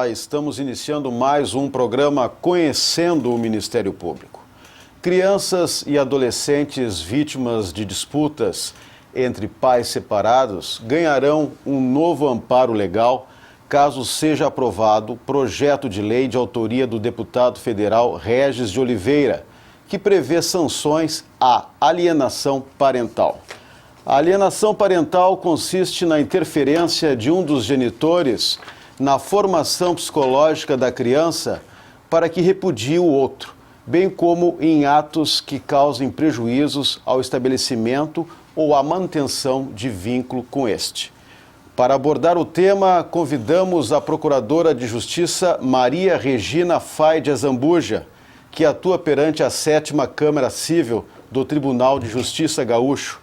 Olá, estamos iniciando mais um programa Conhecendo o Ministério Público. Crianças e adolescentes vítimas de disputas entre pais separados ganharão um novo amparo legal caso seja aprovado projeto de lei de autoria do deputado federal Regis de Oliveira, que prevê sanções à alienação parental. A alienação parental consiste na interferência de um dos genitores na formação psicológica da criança para que repudie o outro, bem como em atos que causem prejuízos ao estabelecimento ou à manutenção de vínculo com este. Para abordar o tema, convidamos a Procuradora de Justiça Maria Regina Fay de Azambuja, que atua perante a 7ª Câmara Civil do Tribunal de Justiça Gaúcho,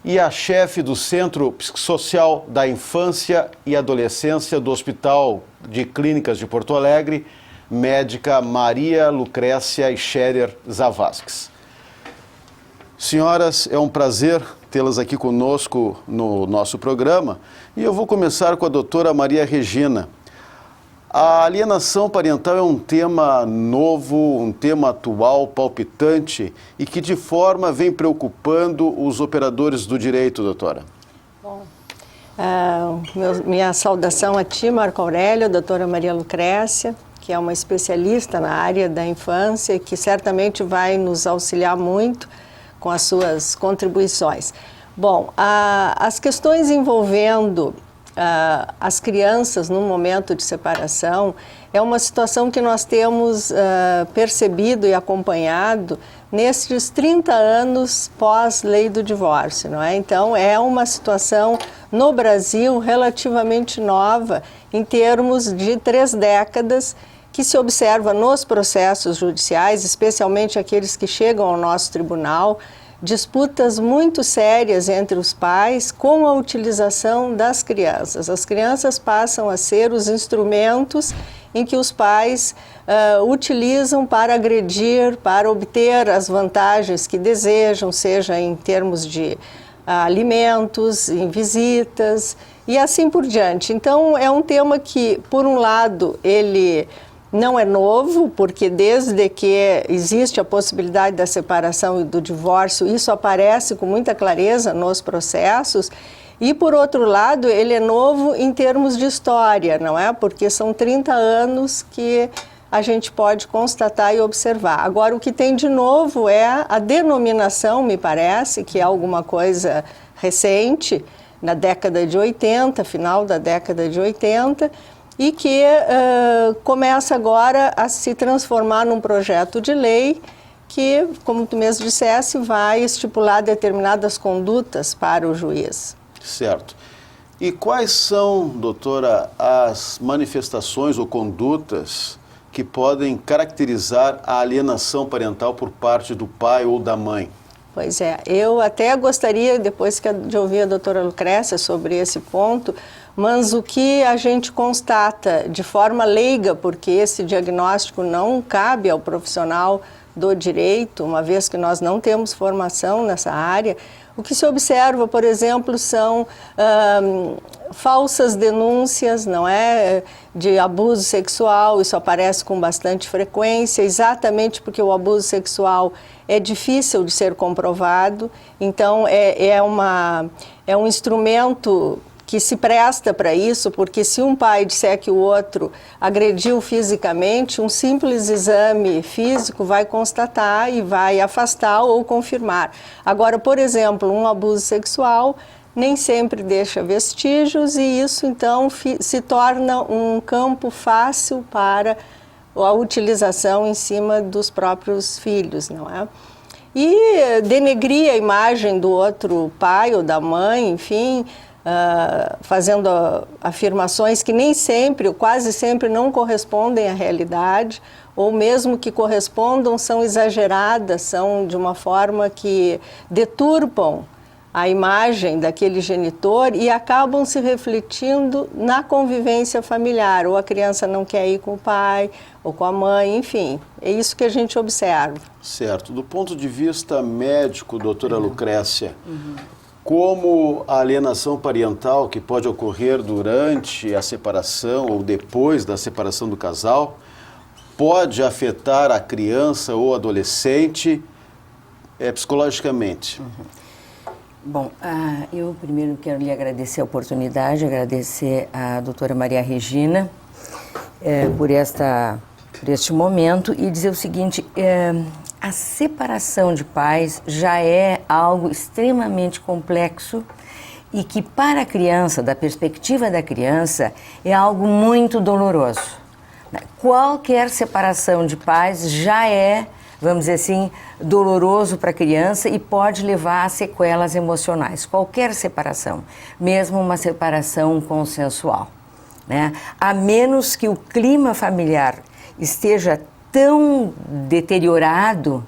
e a chefe do Centro Psicossocial da Infância e Adolescência do Hospital de Clínicas de Porto Alegre, médica Maria Lucrécia Scherer Zavascks. Senhoras, é um prazer tê-las aqui conosco no nosso programa e eu vou começar com a doutora Maria Regina. A alienação parental é um tema novo, um tema atual, palpitante e que de forma vem preocupando os operadores do direito, doutora. Bom, minha saudação a ti, Marco Aurélio, doutora Maria Lucrécia, que é uma especialista na área da infância, que certamente vai nos auxiliar muito com as suas contribuições. Bom, as questões envolvendo as crianças no momento de separação é uma situação que nós temos percebido e acompanhado nesses 30 anos pós-lei do divórcio, não é? Então, é uma situação no Brasil relativamente nova em termos de 3 décadas que se observa nos processos judiciais, especialmente aqueles que chegam ao nosso tribunal, disputas muito sérias entre os pais com a utilização das crianças. As crianças passam a ser os instrumentos em que os pais utilizam para agredir, para obter as vantagens que desejam, seja em termos de alimentos, em visitas e assim por diante. Então, é um tema que, por um lado, ele não é novo, porque desde que existe a possibilidade da separação e do divórcio, isso aparece com muita clareza nos processos. E, por outro lado, ele é novo em termos de história, não é? Porque são 30 anos que a gente pode constatar e observar. Agora, o que tem de novo é a denominação, me parece, que é alguma coisa recente, na década de 80, final da década de 80, e que começa agora a se transformar num projeto de lei que, como tu mesmo dissesse, vai estipular determinadas condutas para o juiz. Certo. E quais são, doutora, as manifestações ou condutas que podem caracterizar a alienação parental por parte do pai ou da mãe? Pois é, eu até gostaria, depois de ouvir a doutora Lucrécia sobre esse ponto, mas o que a gente constata de forma leiga, porque esse diagnóstico não cabe ao profissional do direito, uma vez que nós não temos formação nessa área, o que se observa, por exemplo, são falsas denúncias, não é, de abuso sexual. Isso aparece com bastante frequência, exatamente porque o abuso sexual é difícil de ser comprovado, então é um instrumento que se presta para isso, porque se um pai disser que o outro agrediu fisicamente, um simples exame físico vai constatar e vai afastar ou confirmar. Agora, por exemplo, um abuso sexual nem sempre deixa vestígios e isso, então, se torna um campo fácil para a utilização em cima dos próprios filhos, não é? E denegrir a imagem do outro pai ou da mãe, enfim, fazendo afirmações que nem sempre, ou quase sempre, não correspondem à realidade, ou mesmo que correspondam, são exageradas, são de uma forma que deturpam a imagem daquele genitor e acabam se refletindo na convivência familiar, ou a criança não quer ir com o pai, ou com a mãe, enfim, é isso que a gente observa. Certo. Do ponto de vista médico, doutora Lucrécia, como a alienação parental, que pode ocorrer durante a separação ou depois da separação do casal, pode afetar a criança ou adolescente psicologicamente. Bom, eu primeiro quero lhe agradecer a oportunidade, agradecer à doutora Maria Regina por este momento e dizer o seguinte, a separação de pais já é algo extremamente complexo e que para a criança, da perspectiva da criança, é algo muito doloroso. Qualquer separação de pais já é, vamos dizer assim, doloroso para a criança e pode levar a sequelas emocionais. Qualquer separação, mesmo uma separação consensual, né? A menos que o clima familiar esteja tão deteriorado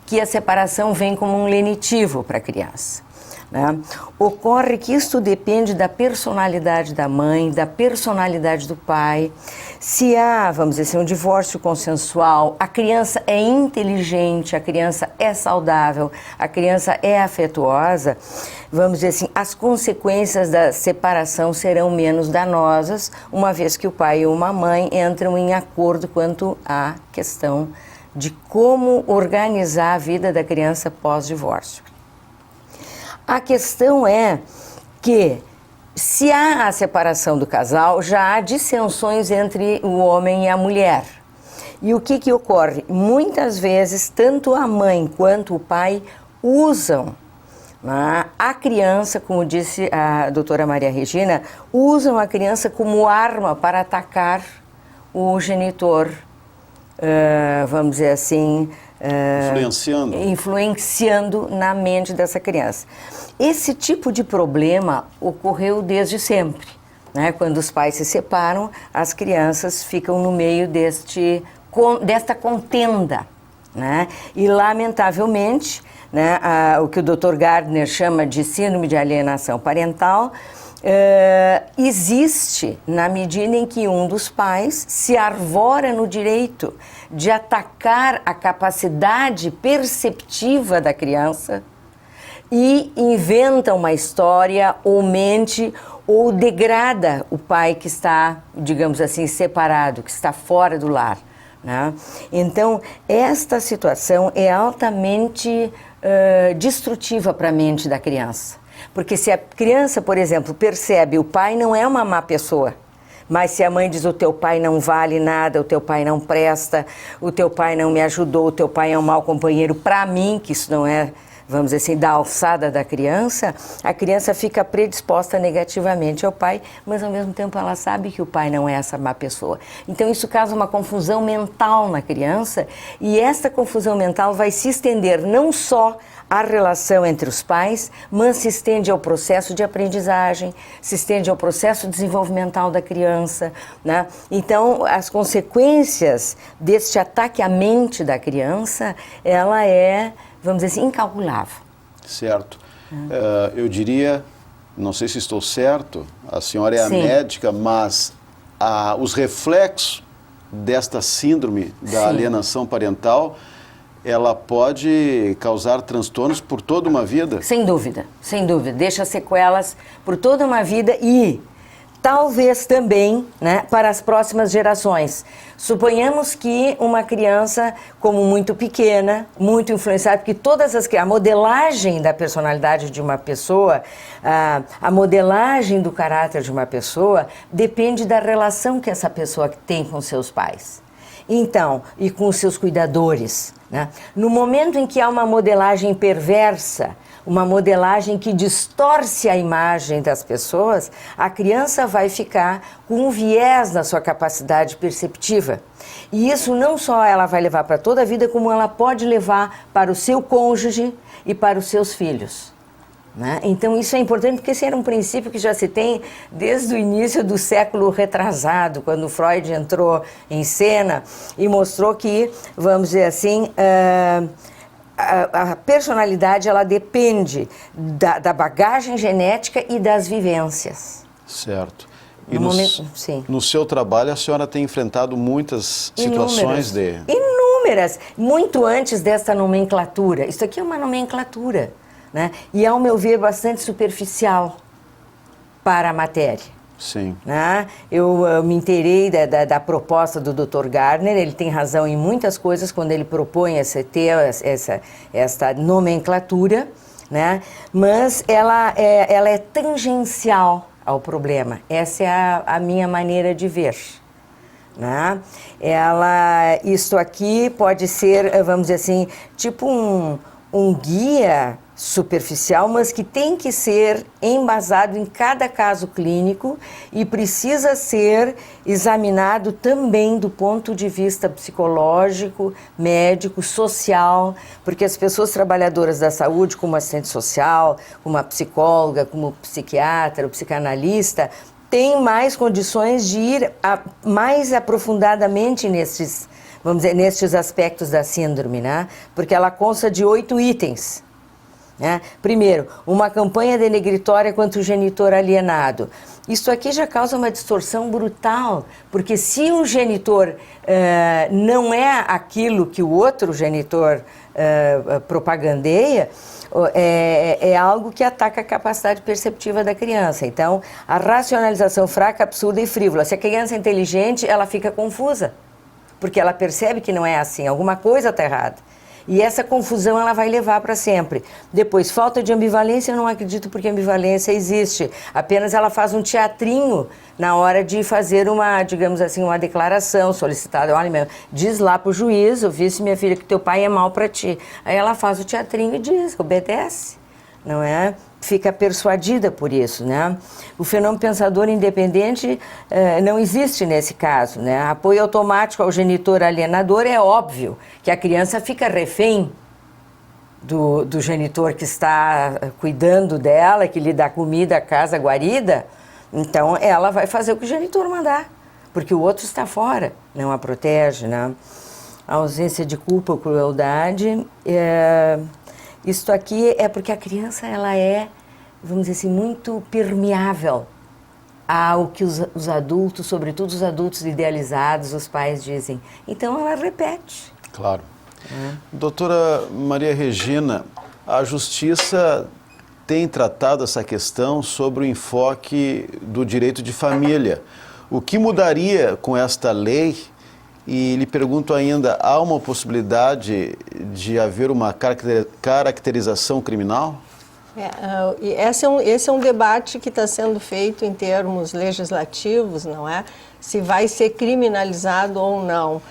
que a separação vem como um lenitivo para a criança, né? Ocorre que isso depende da personalidade da mãe, da personalidade do pai. Se há, vamos dizer assim, um divórcio consensual, a criança é inteligente, a criança é saudável, a criança é afetuosa, vamos dizer assim, as consequências da separação serão menos danosas, uma vez que o pai e uma mãe entram em acordo quanto à questão de como organizar a vida da criança pós-divórcio. A questão é que, se há a separação do casal, já há dissensões entre o homem e a mulher. E o que ocorre? Muitas vezes, tanto a mãe quanto o pai usam, né, a criança, como disse a doutora Maria Regina, usam a criança como arma para atacar o genitor, vamos dizer assim, influenciando na mente dessa criança. Esse tipo de problema ocorreu desde sempre, né? Quando os pais se separam, as crianças ficam no meio desta contenda, né? E lamentavelmente, né, o que o Dr. Gardner chama de síndrome de alienação parental existe na medida em que um dos pais se arvora no direito de atacar a capacidade perceptiva da criança e inventa uma história ou mente ou degrada o pai que está, digamos assim, separado, que está fora do lar, né? Então, esta situação é altamente destrutiva para a mente da criança. Porque se a criança, por exemplo, percebe o pai não é uma má pessoa, mas se a mãe diz o teu pai não vale nada, o teu pai não presta, o teu pai não me ajudou, o teu pai é um mau companheiro, para mim, que isso não é, vamos dizer assim, da alçada da criança, a criança fica predisposta negativamente ao pai, mas ao mesmo tempo ela sabe que o pai não é essa má pessoa. Então isso causa uma confusão mental na criança e essa confusão mental vai se estender não só à relação entre os pais, mas se estende ao processo de aprendizagem, se estende ao processo desenvolvimental da criança, né? Então as consequências deste ataque à mente da criança, ela é, vamos dizer assim, incalculável. Certo. Eu diria, não sei se estou certo, a senhora é a Sim. médica, mas os reflexos desta síndrome da Sim. alienação parental, ela pode causar transtornos por toda uma vida? Sem dúvida, sem dúvida. Deixa sequelas por toda uma vida e talvez também, né, para as próximas gerações. Suponhamos que uma criança, como muito pequena, muito influenciada, porque a modelagem da personalidade de uma pessoa, a modelagem do caráter de uma pessoa, depende da relação que essa pessoa tem com seus pais. Então, e com os seus cuidadores, né? No momento em que há uma modelagem perversa, uma modelagem que distorce a imagem das pessoas, a criança vai ficar com um viés na sua capacidade perceptiva. E isso não só ela vai levar para toda a vida, como ela pode levar para o seu cônjuge e para os seus filhos, né? Então isso é importante porque esse era um princípio que já se tem desde o início do século retrasado, quando Freud entrou em cena e mostrou que, vamos dizer assim, a personalidade ela depende da bagagem genética e das vivências. Certo. E Sim. no seu trabalho a senhora tem enfrentado muitas situações Inúmeras, muito antes desta nomenclatura. Isso aqui é uma nomenclatura. né? E, ao meu ver, bastante superficial para a matéria. Sim. Né? Eu me inteirei da proposta do Dr. Gardner, ele tem razão em muitas coisas quando ele propõe essa nomenclatura, né? Mas ela é tangencial ao problema. Essa é a minha maneira de ver. Né? Isto aqui pode ser, vamos dizer assim, tipo um guia superficial, mas que tem que ser embasado em cada caso clínico e precisa ser examinado também do ponto de vista psicológico, médico, social, porque as pessoas trabalhadoras da saúde, como assistente social, como a psicóloga, como o psiquiatra, o psicanalista, têm mais condições de ir mais aprofundadamente nestes aspectos da síndrome, né? Porque ela consta de 8 itens. Né? Primeiro, uma campanha denegritória contra o genitor alienado. Isso aqui já causa uma distorção brutal, porque se um genitor não é aquilo que o outro genitor propagandeia, é algo que ataca a capacidade perceptiva da criança. Então, a racionalização fraca, absurda e frívola. Se a criança é inteligente, ela fica confusa, porque ela percebe que não é assim, alguma coisa está errada. E essa confusão ela vai levar para sempre. Depois, falta de ambivalência, eu não acredito porque ambivalência existe. Apenas ela faz um teatrinho na hora de fazer uma, digamos assim, uma declaração solicitada. Olha, diz lá para o juiz, eu vi, minha filha, que teu pai é mal para ti. Aí ela faz o teatrinho e diz, obedece, não é? Fica persuadida por isso, né? O fenômeno pensador independente não existe nesse caso, né? Apoio automático ao genitor alienador é óbvio que a criança fica refém do genitor que está cuidando dela, que lhe dá comida, casa, guarida, então ela vai fazer o que o genitor mandar, porque o outro está fora, não a protege, né? A ausência de culpa ou crueldade... Isto aqui é porque a criança ela é, vamos dizer assim, muito permeável ao que os adultos, sobretudo os adultos idealizados, os pais dizem. Então ela repete. Claro. Doutora Maria Regina, a Justiça tem tratado essa questão sobre o enfoque do direito de família. O que mudaria com esta lei? E lhe pergunto ainda, há uma possibilidade de haver uma caracterização criminal? Esse é um debate que está sendo feito em termos legislativos, não é? Se vai ser criminalizado ou não.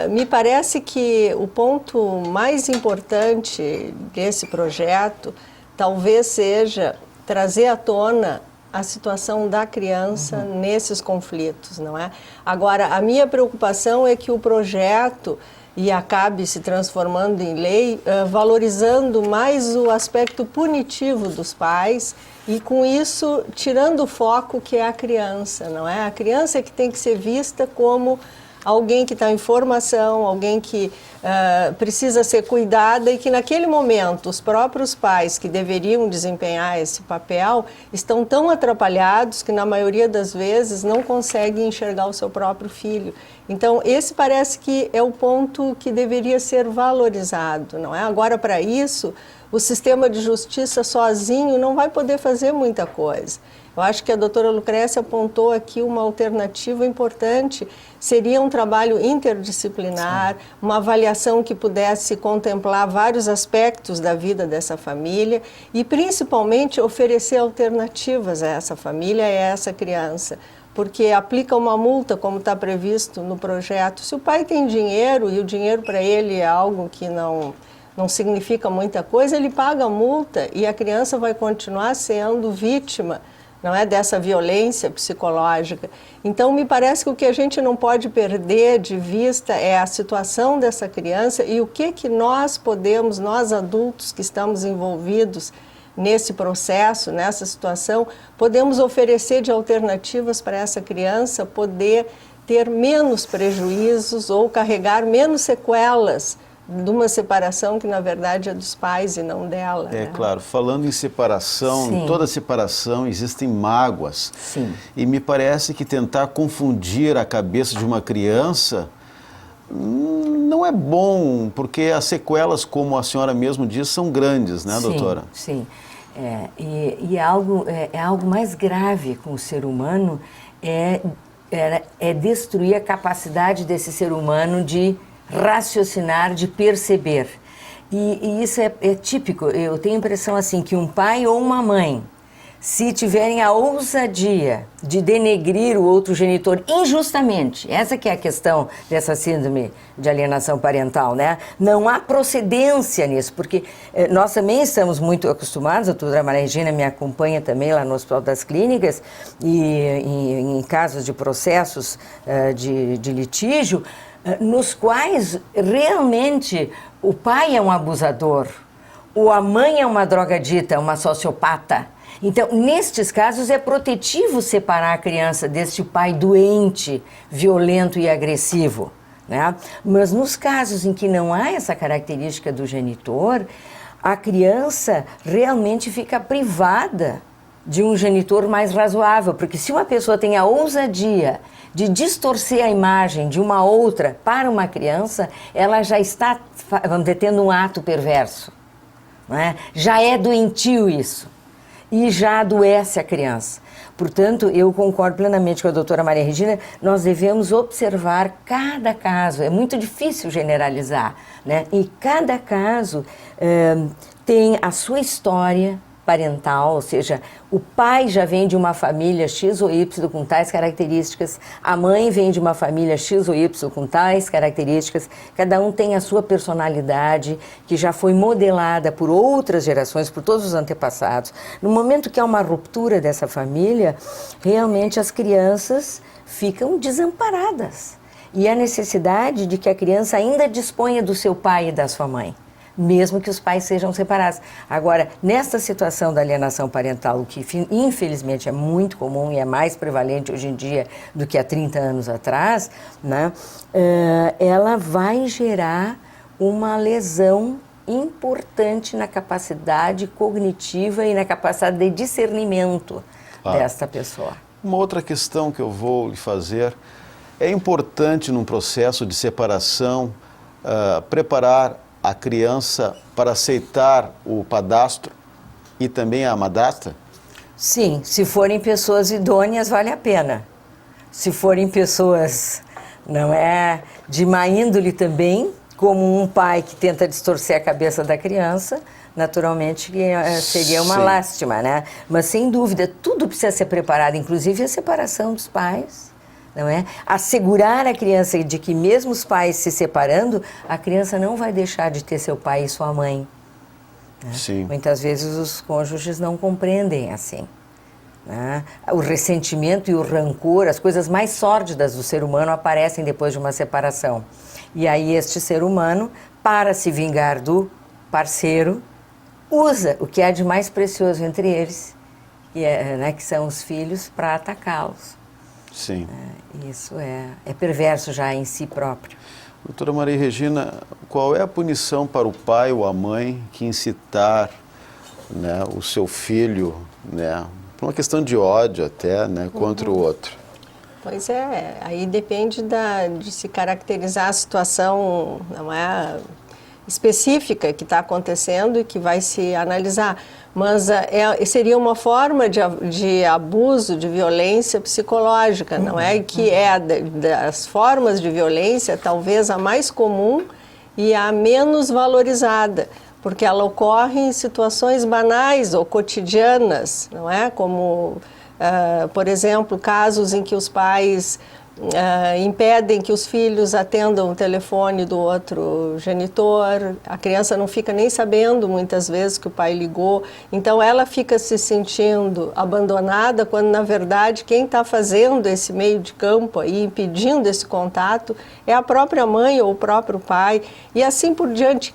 Me parece que o ponto mais importante desse projeto talvez seja trazer à tona a situação da criança nesses conflitos, não é? Agora, a minha preocupação é que o projeto acabe se transformando em lei, valorizando mais o aspecto punitivo dos pais e, com isso, tirando o foco que é a criança, não é? A criança é que tem que ser vista como alguém que está em formação, alguém que precisa ser cuidada e que naquele momento os próprios pais que deveriam desempenhar esse papel estão tão atrapalhados que na maioria das vezes não conseguem enxergar o seu próprio filho. Então esse parece que é o ponto que deveria ser valorizado, não é? Agora, para isso, o sistema de justiça sozinho não vai poder fazer muita coisa. Eu acho que a doutora Lucrécia apontou aqui uma alternativa importante, seria um trabalho interdisciplinar, sim, uma avaliação que pudesse contemplar vários aspectos da vida dessa família e, principalmente, oferecer alternativas a essa família e a essa criança, porque aplica uma multa, como está previsto no projeto. Se o pai tem dinheiro e o dinheiro para ele é algo que não significa muita coisa, ele paga a multa e a criança vai continuar sendo vítima, não é, dessa violência psicológica. Então, me parece que o que a gente não pode perder de vista é a situação dessa criança e o que nós podemos, nós adultos que estamos envolvidos nesse processo, nessa situação, podemos oferecer de alternativas para essa criança poder ter menos prejuízos ou carregar menos sequelas de uma separação que, na verdade, é dos pais e não dela. É, né? Claro. Falando em separação, sim, em toda separação existem mágoas. Sim. E me parece que tentar confundir a cabeça de uma criança não é bom, porque as sequelas, como a senhora mesmo diz, são grandes, né, doutora? Sim. E é algo mais grave com o ser humano, é destruir a capacidade desse ser humano de raciocinar, de perceber. E isso é típico. Eu tenho a impressão assim que um pai ou uma mãe, se tiverem a ousadia de denegrir o outro genitor injustamente, essa que é a questão dessa síndrome de alienação parental, né? Não há procedência nisso, porque nós também estamos muito acostumados, a doutora Maria Regina me acompanha também lá no Hospital das Clínicas, e em casos de processos de litígio, nos quais realmente o pai é um abusador, ou a mãe é uma drogadita, uma sociopata. Então, nestes casos, é protetivo separar a criança deste pai doente, violento e agressivo, né? Mas nos casos em que não há essa característica do genitor, a criança realmente fica privada de um genitor mais razoável, porque se uma pessoa tem a ousadia de distorcer a imagem de uma outra para uma criança, ela já está, vamos dizer, tendo um ato perverso, né? Já é doentio isso. E já adoece a criança. Portanto, eu concordo plenamente com a doutora Maria Regina, nós devemos observar cada caso, é muito difícil generalizar, né? E cada caso tem a sua história parental, ou seja, o pai já vem de uma família X ou Y com tais características, a mãe vem de uma família X ou Y com tais características, cada um tem a sua personalidade que já foi modelada por outras gerações, por todos os antepassados. No momento que há uma ruptura dessa família, realmente as crianças ficam desamparadas. E há necessidade de que a criança ainda disponha do seu pai e da sua mãe, mesmo que os pais sejam separados. Agora, nesta situação da alienação parental, o que infelizmente é muito comum e é mais prevalente hoje em dia do que há 30 anos atrás, né, ela vai gerar uma lesão importante na capacidade cognitiva e na capacidade de discernimento desta pessoa. Uma outra questão que eu vou lhe fazer, é importante num processo de separação preparar a criança para aceitar o padrasto e também a madrasta? Sim, se forem pessoas idôneas, vale a pena. Se forem pessoas, não é, de má índole também, como um pai que tenta distorcer a cabeça da criança, naturalmente seria uma lástima, né? Mas sem dúvida, tudo precisa ser preparado, inclusive a separação dos pais. Não é? Assegurar a criança de que mesmo os pais se separando, a criança não vai deixar de ter seu pai e sua mãe. Né? Sim. Muitas vezes os cônjuges não compreendem assim. Né? O ressentimento e o rancor, as coisas mais sórdidas do ser humano aparecem depois de uma separação. E aí este ser humano, para se vingar do parceiro, usa o que há de mais precioso entre eles, que são os filhos, para atacá-los. Sim. Isso é perverso já em si próprio. Doutora Maria Regina, qual é a punição para o pai ou a mãe que incitar, né, o seu filho, né, por uma questão de ódio até, né, contra o outro? Pois é, aí depende de se caracterizar a situação, não é, específica que está acontecendo e que vai se analisar. Mas seria uma forma de abuso, de violência psicológica, não é? Que é das formas de violência talvez a mais comum e a menos valorizada, porque ela ocorre em situações banais ou cotidianas, não é? Como, por exemplo, casos em que os pais impedem que os filhos atendam o telefone do outro genitor, a criança não fica nem sabendo muitas vezes que o pai ligou, então ela fica se sentindo abandonada quando na verdade quem está fazendo esse meio de campo e impedindo esse contato é a própria mãe ou o próprio pai, e assim por diante.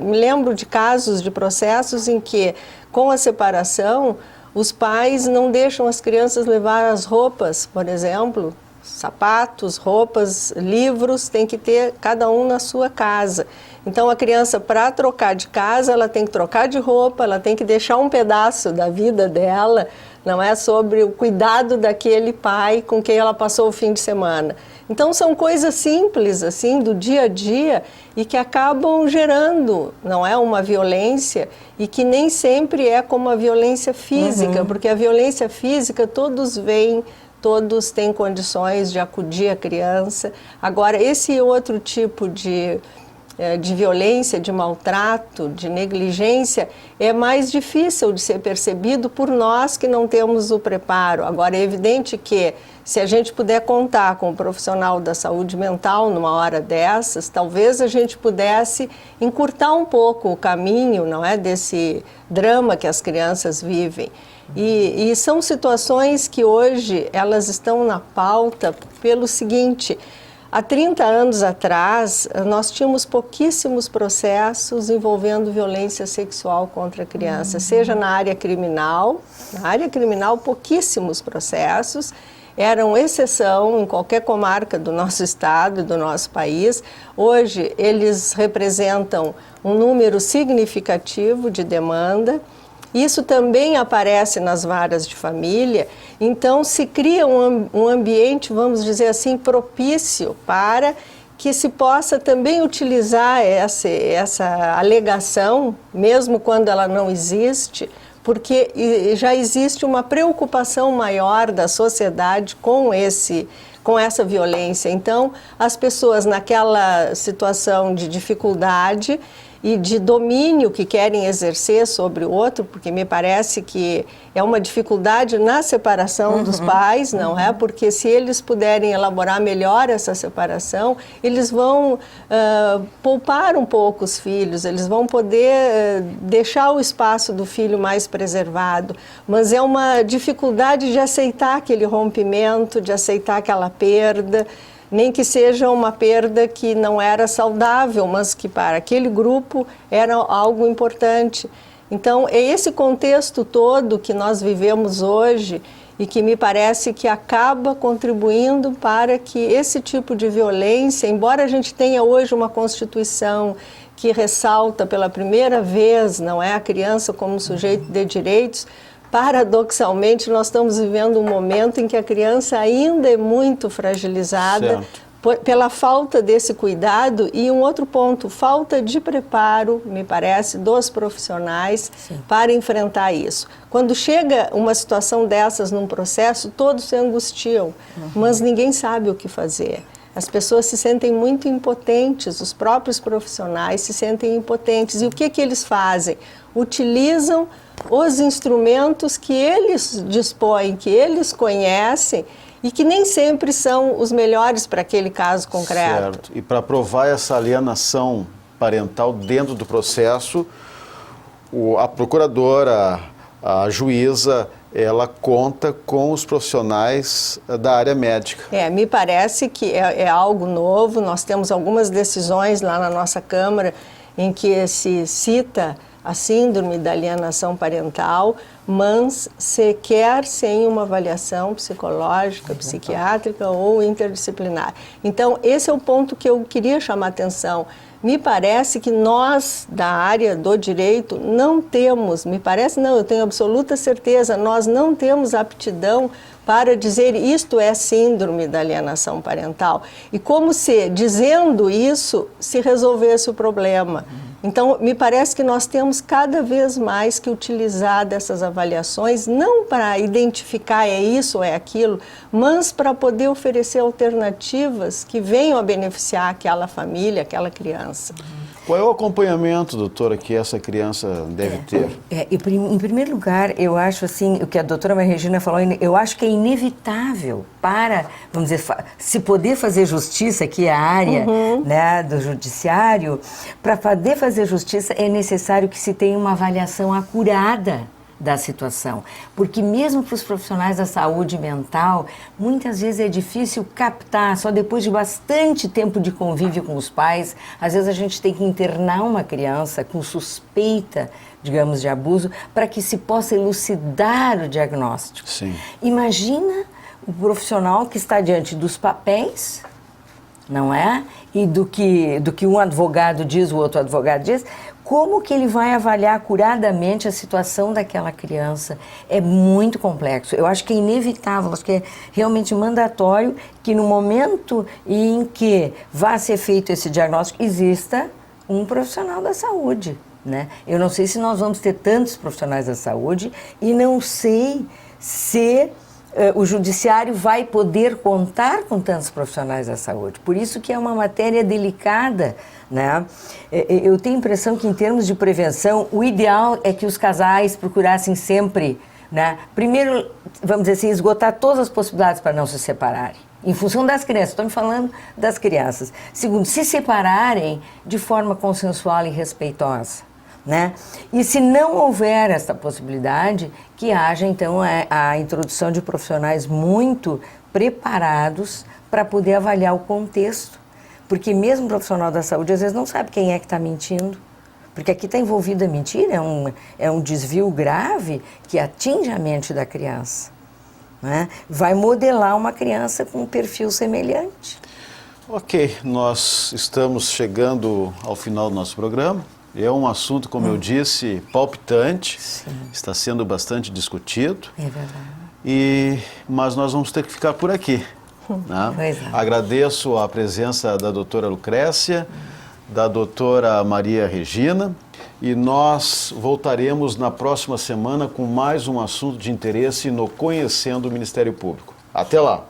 Me lembro de casos, de processos em que com a separação os pais não deixam as crianças levar as roupas, por exemplo, sapatos, roupas, livros, tem que ter cada um na sua casa. Então a criança, para trocar de casa, ela tem que trocar de roupa, ela tem que deixar um pedaço da vida dela não é sobre o cuidado daquele pai com quem ela passou o fim de semana. Então são coisas simples assim do dia a dia e que acabam gerando, não é, uma violência e que nem sempre é como a violência física, porque a violência física todos veem, todos têm condições de acudir a criança. Agora esse outro tipo de violência, de maltrato, de negligência, é mais difícil de ser percebido por nós que não temos o preparo. Agora, é evidente que se a gente puder contar com um profissional da saúde mental numa hora dessas, talvez a gente pudesse encurtar um pouco o caminho, não é, desse drama que as crianças vivem. E são situações que hoje elas estão na pauta pelo seguinte: há 30 anos atrás, nós tínhamos pouquíssimos processos envolvendo violência sexual contra a criança, seja na área criminal. Na área criminal, pouquíssimos processos, eram exceção em qualquer comarca do nosso estado e do nosso país. Hoje, eles representam um número significativo de demanda. Isso também aparece nas varas de família, então se cria um ambiente, vamos dizer assim, propício para que se possa também utilizar essa alegação, mesmo quando ela não existe, porque já existe uma preocupação maior da sociedade com essa violência. Então, as pessoas naquela situação de dificuldade e de domínio que querem exercer sobre o outro, porque me parece que é uma dificuldade na separação dos pais, não é? Porque se eles puderem elaborar melhor essa separação, eles vão poupar um pouco os filhos, eles vão poder deixar o espaço do filho mais preservado, mas é uma dificuldade de aceitar aquele rompimento, de aceitar aquela perda, nem que seja uma perda que não era saudável, mas que para aquele grupo era algo importante. Então, é esse contexto todo que nós vivemos hoje e que me parece que acaba contribuindo para que esse tipo de violência, embora a gente tenha hoje uma Constituição que ressalta pela primeira vez, não é, a criança como sujeito de direitos, paradoxalmente, nós estamos vivendo um momento em que a criança ainda é muito fragilizada pela falta desse cuidado e um outro ponto, falta de preparo, me parece, dos profissionais para enfrentar isso. Quando chega uma situação dessas num processo, todos se angustiam, mas ninguém sabe o que fazer. As pessoas se sentem muito impotentes, os próprios profissionais se sentem impotentes. E o que eles fazem? Utilizam os instrumentos que eles dispõem, que eles conhecem e que nem sempre são os melhores para aquele caso concreto. Certo. E para provar essa alienação parental dentro do processo, a procuradora, a juíza, ela conta com os profissionais da área médica. Me parece que é algo novo. Nós temos algumas decisões lá na nossa Câmara em que se cita a síndrome da alienação parental, mas sequer sem uma avaliação psicológica, psiquiátrica ou interdisciplinar. Então, esse é o ponto que eu queria chamar a atenção. Me parece que nós, da área do direito, não temos, me parece não, eu tenho absoluta certeza, nós não temos aptidão para dizer isto é síndrome da alienação parental. E como se, dizendo isso, se resolvesse o problema. Então, me parece que nós temos cada vez mais que utilizar dessas avaliações, não para identificar é isso ou é aquilo, mas para poder oferecer alternativas que venham a beneficiar aquela família, aquela criança. Qual é o acompanhamento, doutora, que essa criança deve ter? Em primeiro lugar, eu acho assim, o que a doutora Maria Regina falou, eu acho que é inevitável para, vamos dizer, se poder fazer justiça, que é a área né, do judiciário, para poder fazer justiça é necessário que se tenha uma avaliação acurada da situação, porque mesmo para os profissionais da saúde mental, muitas vezes é difícil captar, só depois de bastante tempo de convívio com os pais, às vezes a gente tem que internar uma criança com suspeita, digamos, de abuso, para que se possa elucidar o diagnóstico. Sim. Imagina o profissional que está diante dos papéis, não é? E do que um advogado diz, o outro advogado diz, Como que ele vai avaliar acuradamente a situação daquela criança? É muito complexo. Eu acho que é inevitável, acho que é realmente mandatório que no momento em que vá ser feito esse diagnóstico, exista um profissional da saúde, né? Eu não sei se nós vamos ter tantos profissionais da saúde e não sei se o judiciário vai poder contar com tantos profissionais da saúde. Por isso que é uma matéria delicada, né? Eu tenho a impressão que, em termos de prevenção, o ideal é que os casais procurassem sempre, né? Primeiro, vamos dizer assim, esgotar todas as possibilidades para não se separarem, em função das crianças. Estou me falando das crianças. Segundo, se separarem de forma consensual e respeitosa, né? E se não houver essa possibilidade, que haja então a introdução de profissionais muito preparados para poder avaliar o contexto, porque mesmo o profissional da saúde às vezes não sabe quem é que está mentindo, porque aqui está envolvida a mentira, é um desvio grave que atinge a mente da criança, né? Vai modelar uma criança com um perfil semelhante. Ok, nós estamos chegando ao final do nosso programa. É um assunto, como eu disse, palpitante. Sim. Está sendo bastante discutido. É verdade. Mas nós vamos ter que ficar por aqui. Né? Pois é. Agradeço a presença da doutora Lucrécia, da doutora Maria Regina, e nós voltaremos na próxima semana com mais um assunto de interesse no Conhecendo o Ministério Público. Até lá!